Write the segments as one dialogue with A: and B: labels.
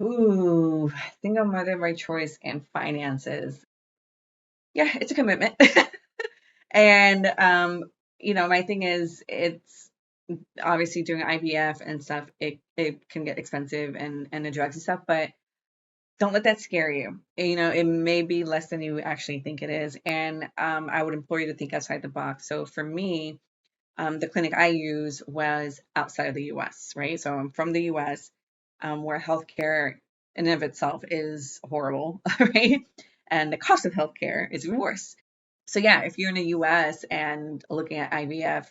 A: Ooh, single mother by choice and finances. Yeah, it's a commitment. And my thing is it's obviously doing IVF and stuff, it can get expensive and the drugs and stuff, but don't let that scare you. It may be less than you actually think it is. And I would implore you to think outside the box. So for me, the clinic I use was outside of the US, right? So I'm from the US, where healthcare in and of itself is horrible, right? And the cost of healthcare is even worse. So yeah, if you're in the US and looking at IVF,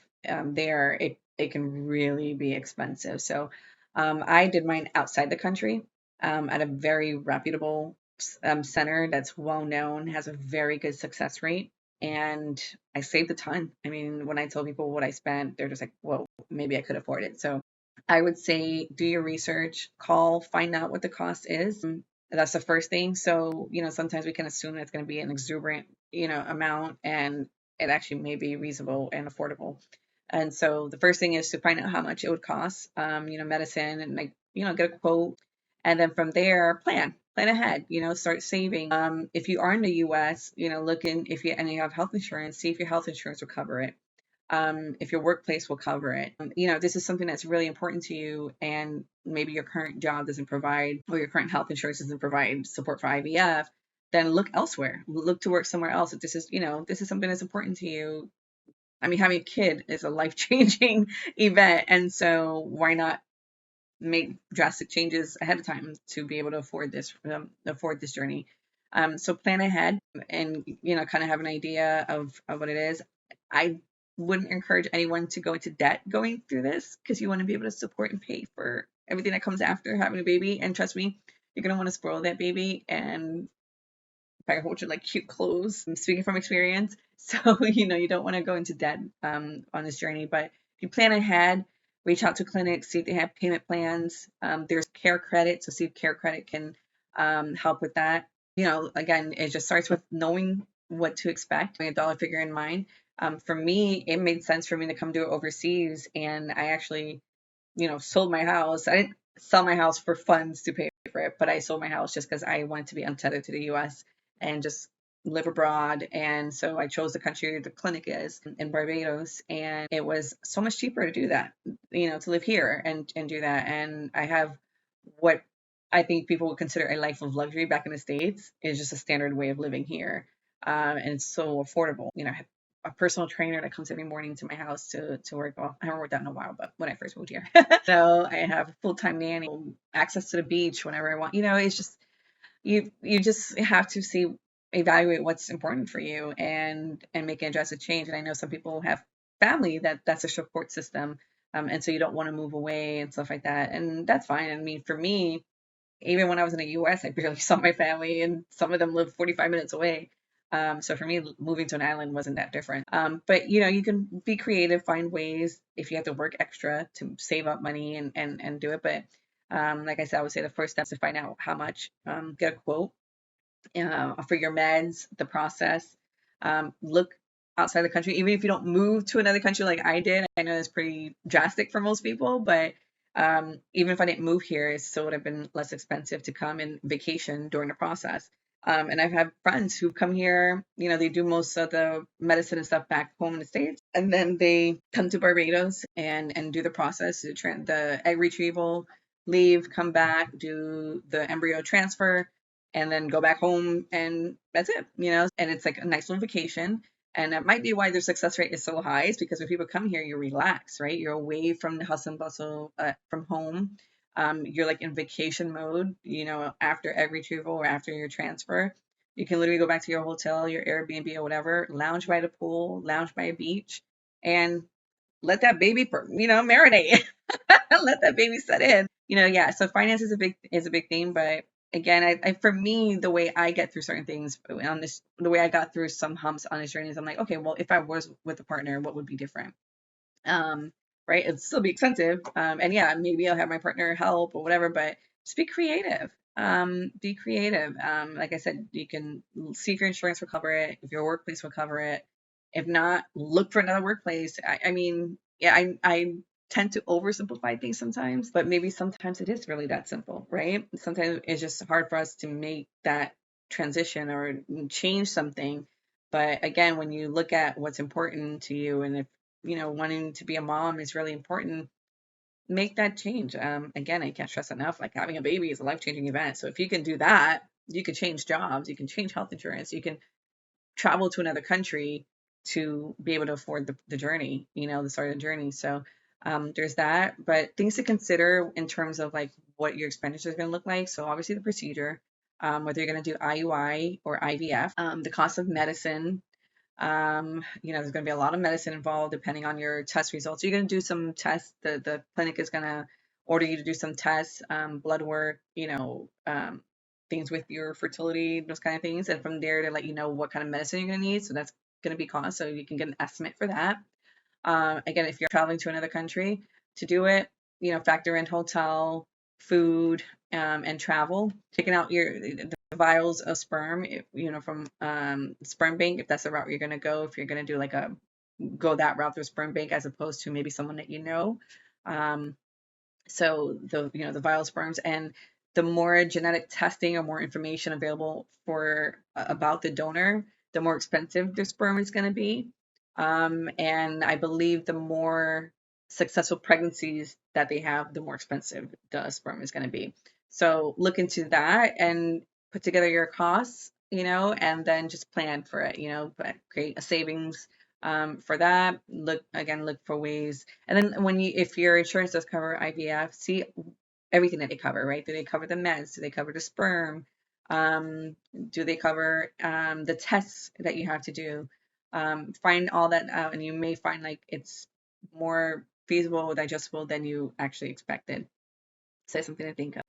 A: there it can really be expensive. So I did mine outside the country, at a very reputable center that's well known, has a very good success rate, and I saved a ton. I mean, when I tell people what I spent, they're just like, "Whoa, maybe I could afford it." So I would say do your research, call, find out what the cost is. That's the first thing. So, sometimes we can assume it's going to be an exuberant, amount, and it actually may be reasonable and affordable. And so the first thing is to find out how much it would cost, medicine, and like, get a quote. And then from there, plan ahead, start saving. If you are in the US, look in, if you, and you have health insurance, see if your health insurance will cover it. If your workplace will cover it. This is something that's really important to you, and maybe your current job doesn't provide, or your current health insurance doesn't provide support for IVF, then look elsewhere. Look to work somewhere else. If this is something that's important to you. I mean, having a kid is a life changing event, and so why not make drastic changes ahead of time to be able to afford this journey. So plan ahead and kind of have an idea of what it is. I wouldn't encourage anyone to go into debt going through this, because you want to be able to support and pay for everything that comes after having a baby. And trust me, you're gonna want to spoil that baby and buy a whole bunch of like cute clothes. I'm speaking from experience. So, you don't want to go into debt on this journey, but if you plan ahead, reach out to clinics, see if they have payment plans. There's care credit, so see if care credit can help with that. Again, it just starts with knowing what to expect, having a dollar figure in mind. For me, it made sense for me to come do it overseas, and I actually, sold my house. I didn't sell my house for funds to pay for it, but I sold my house just because I wanted to be untethered to the US and just live abroad. And so I chose the country the clinic is in Barbados, and it was so much cheaper to do that, to live here and do that. And I have what I think people would consider a life of luxury back in the States is just a standard way of living here. And it's so affordable. I have a personal trainer that comes every morning to my house to work. Well, I haven't worked out in a while, but when I first moved here. So I have a full-time nanny, access to the beach whenever I want. It's just you just have to see, evaluate what's important for you, and make an drastic change. And I know some people have family that's a support system, and so you don't want to move away and stuff like that, and that's fine. I mean, for me, even when I was in the US, I barely saw my family, and some of them live 45 minutes away. So for me, moving to an island wasn't that different. But you can be creative, find ways if you have to work extra to save up money and do it. But like I said, I would say the first step is to find out how much, get a quote for your meds, the process. Look outside the country, even if you don't move to another country like I did. I know it's pretty drastic for most people, but even if I didn't move here, it still would have been less expensive to come and vacation during the process. And I've had friends who come here, they do most of the medicine and stuff back home in the States, and then they come to Barbados and do the process, the egg retrieval, leave, come back, do the embryo transfer, and then go back home, and that's it. And it's like a nice little vacation. And that might be why their success rate is so high, is because when people come here, you relax, right? You're away from the hustle and bustle from home. You're like in vacation mode, after egg retrieval or after your transfer. You can literally go back to your hotel, your Airbnb or whatever, lounge by the pool, lounge by a beach, and let that baby, marinate. Let that baby set in. Yeah. So finance is a big thing, but again, I for me, the way I get through certain things on this, the way I got through some humps on this journey is I'm like, okay, well, if I was with a partner, what would be different? Um, right? It'd still be expensive. And yeah, maybe I'll have my partner help or whatever, but just be creative. Be creative. Like I said, you can see if your insurance will cover it, if your workplace will cover it. If not, look for another workplace. I mean, yeah, I tend to oversimplify things sometimes, but maybe sometimes it is really that simple, right? Sometimes it's just hard for us to make that transition or change something. But again, when you look at what's important to you, and if, wanting to be a mom is really important, make that change. Again, I can't stress enough, like having a baby is a life-changing event. So if you can do that, you can change jobs, you can change health insurance, you can travel to another country to be able to afford the journey, the start of the journey. So there's that, but things to consider in terms of like what your expenditure is going to look like. So obviously the procedure, whether you're going to do IUI or IVF, the cost of medicine. There's going to be a lot of medicine involved depending on your test results. You're going to do some tests. The clinic is going to order you to do some tests, blood work, things with your fertility, those kind of things. And from there to let you know what kind of medicine you're going to need. So that's going to be cost. So you can get an estimate for that. Again, if you're traveling to another country to do it, factor in hotel, food, and travel. Taking out the vials of sperm, from sperm bank, if that's the route you're going to go. If you're going to do go that route through sperm bank as opposed to maybe someone that you know. So the vial sperms, and the more genetic testing or more information available for about the donor, the more expensive the sperm is going to be. And I believe the more successful pregnancies that they have, the more expensive the sperm is going to be. So look into that and put together your costs, and then just plan for it, but create a savings for that. Look for ways. And then if your insurance does cover IVF, see everything that they cover, right? Do they cover the meds? Do they cover the sperm? Do they cover the tests that you have to do? Find all that out, and you may find like it's more feasible, digestible than you actually expected. So that's something to think of.